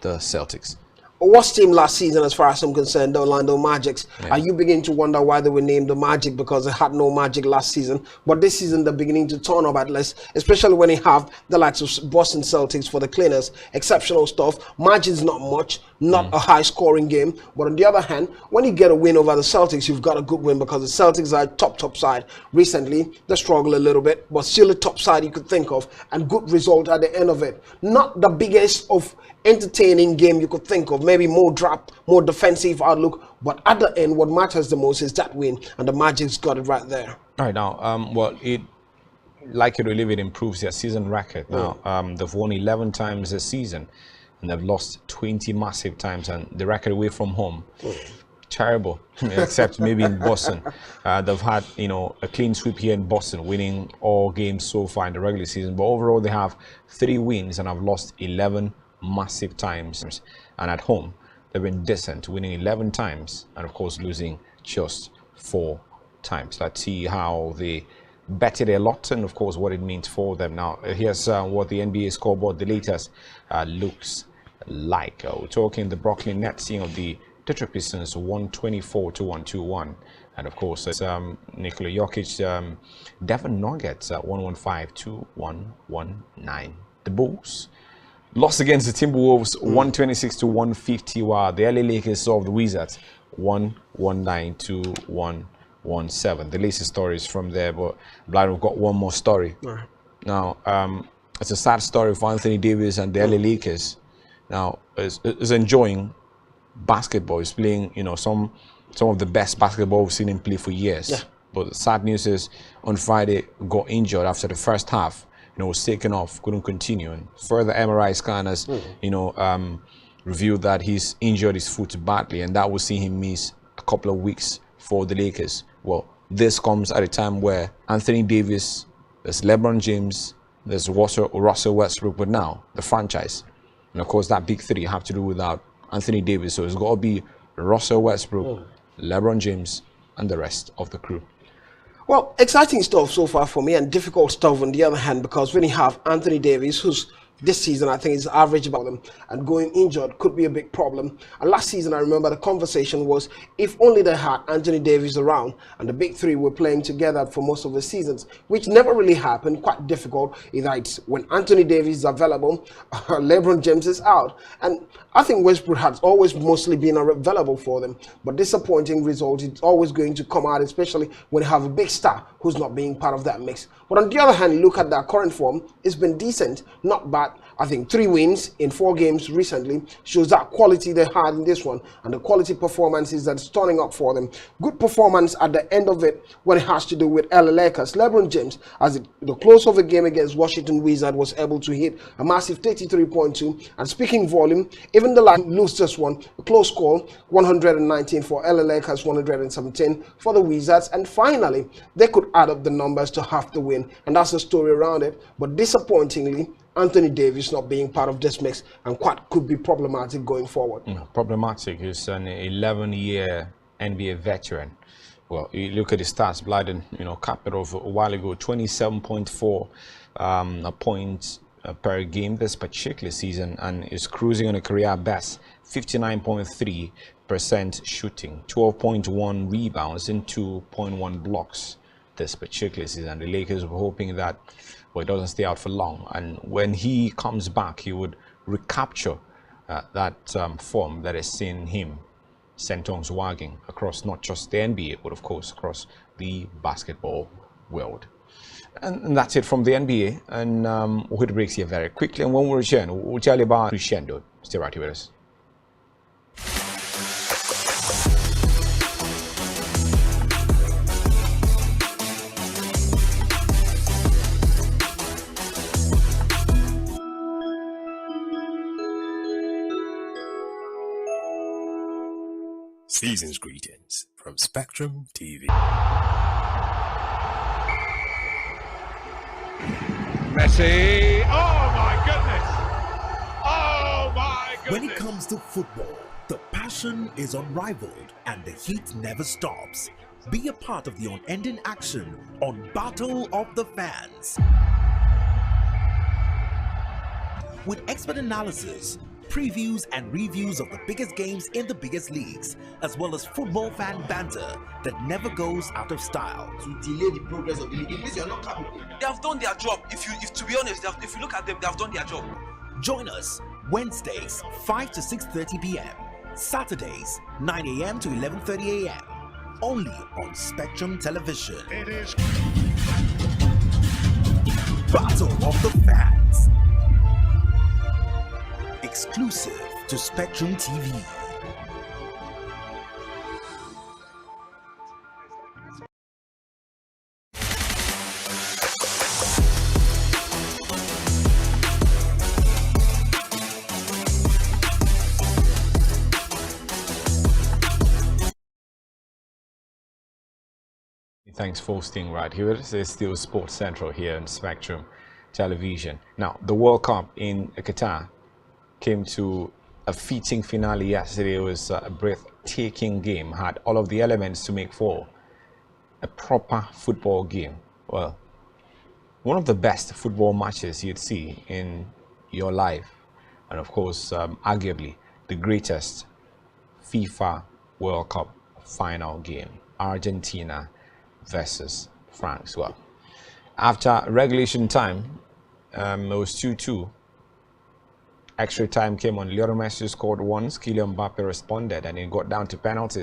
the Celtics. Worst team last season as far as I'm concerned, the Orlando Magics. Yeah. Are you beginning to wonder why they were named the Magic? Because they had no magic last season. But this season, they're beginning to turn up at least, especially when you have the likes of Boston Celtics for the cleaners. Exceptional stuff. Margin's not much, not a high-scoring game. But on the other hand, when you get a win over the Celtics, you've got a good win because the Celtics are top side. Recently, they struggle a little bit, but still a top side you could think of, and good result at the end of it. Not the biggest of entertaining game you could think of, maybe more drop, more defensive outlook, but at the end what matters the most is that win, and the Magic's got it right there. All right, now well, it, like it or leave it, improves their season record. Now they've won 11 times this season and they've lost 20 massive times, and the record away from home terrible. Except maybe in Boston. They've had, you know, a clean sweep here in Boston, winning all games so far in the regular season, but overall they have 3 wins and have lost 11 massive times, and at home they've been decent, winning 11 times and of course losing just 4 times. Let's see how they betted a lot and of course what it means for them. Now here's what the NBA scoreboard, the latest, looks like. We're talking the Brooklyn Nets seeing of the Detroit Pistons 124-121, and of course it's Nikola Jokic, Denver Nuggets 115-119. The Bulls lost against the Timberwolves 126-150, while the LA Lakers saw the Wizards 119-117. The latest stories from there, but Blind, we've got one more story. Now, it's a sad story for Anthony Davis and the LA Lakers. Now, is enjoying basketball. He's playing, you know, some of the best basketball we've seen him play for years. Yeah. But the sad news is, on Friday, got injured after the first half. You know, was taken off, couldn't continue, and further MRI scanners, you know, revealed that he's injured his foot badly, and that will see him miss a couple of weeks for the Lakers. Well, this comes at a time where Anthony Davis, there's LeBron James, there's Russell Westbrook, but now the franchise, and of course that big three have to do without Anthony Davis, so it's got to be Russell Westbrook, LeBron James, and the rest of the crew. Well, exciting stuff so far for me, and difficult stuff on the other hand, because when you have Anthony Davis, who's this season I think is average about them, and going injured could be a big problem. And last season I remember the conversation was if only they had Anthony Davis around and the big three were playing together for most of the seasons, which never really happened. Quite difficult. Either it's when Anthony Davis is available, LeBron James is out, and I think Westbrook has always mostly been available for them, but disappointing result. It's always going to come out, especially when you have a big star who's not being part of that mix. But on the other hand, look at their current form. It's been decent, not bad. I think 3 wins in 4 games recently shows that quality they had in this one, and the quality performances that's turning up for them. Good performance at the end of it when it has to do with LA Lakers. LeBron James, as the close of the game against Washington Wizards, was able to hit a massive 33.2, and speaking volume, even the line lose this one, a close call, 119 for LA Lakers, 117 for the Wizards, and finally they could add up the numbers to have the win, and that's the story around it. But disappointingly, Anthony Davis not being part of this mix, and quite could be problematic going forward. Problematic. He's an 11-year NBA veteran. Well, you look at the stats, Blyden, you know, capped it off a while ago, 27.4 points per game this particular season, and is cruising on a career best 59.3% shooting, 12.1 rebounds, and 2.1 blocks this particular season. The Lakers were hoping that, well, it doesn't stay out for long, and when he comes back, he would recapture that form that has seen him sent on wagging across not just the NBA, but of course across the basketball world. And that's it from the NBA, and we'll hit the breaks here very quickly, and when we return, we'll tell you about Crescendo. Stay right here with us. Season's greetings from Spectrum TV. Messi! Oh my goodness! Oh my goodness! When it comes to football, the passion is unrivaled and the heat never stops. Be a part of the unending action on Battle of the Fans. With expert analysis, previews and reviews of the biggest games in the biggest leagues, as well as football fan banter that never goes out of style. To delay the progress of the league, it means you're not capable. They have done their job. If to be honest, if you look at them, they have done their job. Join us Wednesdays 5 to 6:30 p.m. Saturdays 9 a.m. to 11:30 a.m. only on Spectrum Television. It is. Battle of the Fans. Exclusive to Spectrum TV. Thanks for staying right here. This is still Sports Central here on Spectrum Television. Now, the World Cup in Qatar came to a fitting finale yesterday. It was a breathtaking game, had all of the elements to make for a proper football game. Well, one of the best football matches you'd see in your life, and of course, arguably the greatest FIFA World Cup final game, Argentina versus France. Well, after regulation time, it was 2-2. Extra time came on. Lionel Messi scored once, Kylian Mbappe responded, and it got down to penalties.